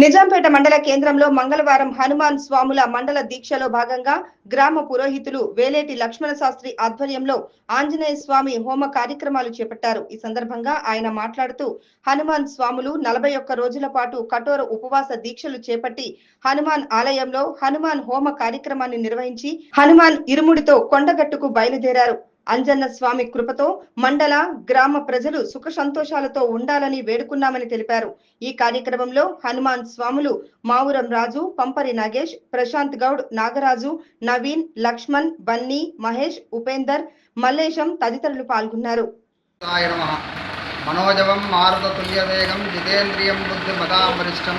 నిజాంపేట మండల కేంద్రంలో మంగళవారం హనుమాన్ స్వాముల మండల దీక్షలో భాగంగా గ్రామ పురోహితులు వేలేటి లక్ష్మణ శాస్త్రి ఆధ్వర్యంలో ఆంజనేయ స్వామి హోమ కార్యక్రమాలు చేపట్టారు। ఈ సందర్భంగా ఆయన మాట్లాడుతూ హనుమాన్ స్వాములు 41 రోజుల పాటు కఠోర ఉపవాస దీక్షలు చేపట్టి హనుమాన్ ఆలయంలో హనుమాన్ హోమ కార్యక్రమాన్ని నిర్వహించి హనుమాన్ ఇరుముడితో కొండగట్టుకు బయలుదేరారు। అంజన్న స్వామి కృపతో మండల గ్రామ ప్రజలు సుఖ సంతోషాలతో ఉండాలని వేడుకున్నామని తెలిపారు। ఈ కార్యక్రమంలో హనుమాన్ స్వాములు మావురం రాజు, పంపరి నాగేష్, ప్రశాంత్ గౌడ్, నాగరాజు, నవీన్, లక్ష్మణ్, బన్నీ, మహేష్, ఉపేందర్, మల్లేశం తదితరులు పాల్గొన్నారు। మనోజవం మారుతతుల్య వేగం జితేంద్రియం బుద్ధిమతాం వరిష్టం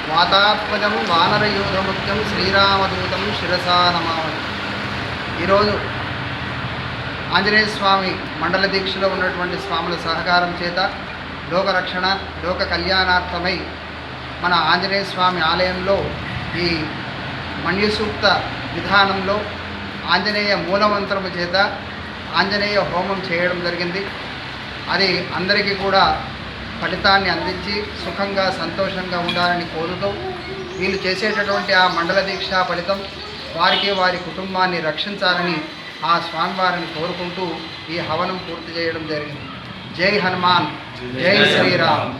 వాతాత్మజం వానరయూధముఖ్యం శ్రీరామదూతం శిరసా నమామి। ఈరోజు ఆంజనేయ స్వామి మండల దీక్షలో ఉన్నటువంటి స్వాముల సహకారం చేత లోకరక్షణ లోక కళ్యాణార్థమై మన ఆంజనేయ స్వామి ఆలయంలో ఈ మన్యసూక్త విధానంలో ఆంజనేయ మూలమంత్రము చేత ఆంజనేయ హోమం చేయడం జరిగింది। అది అందరికీ కూడా ఫలితాన్ని అందించి సుఖంగా సంతోషంగా ఉండాలని కోరుతూ వీళ్ళు చేసేటటువంటి ఆ మండల దీక్ష ఫలితం వారికి వారి కుటుంబాన్ని రక్షించాలని ఆ స్వామివారిని కోరుకుంటూ ఈ హవనం పూర్తి చేయడం జరిగింది। జై హనుమాన్, జై శ్రీరామ్।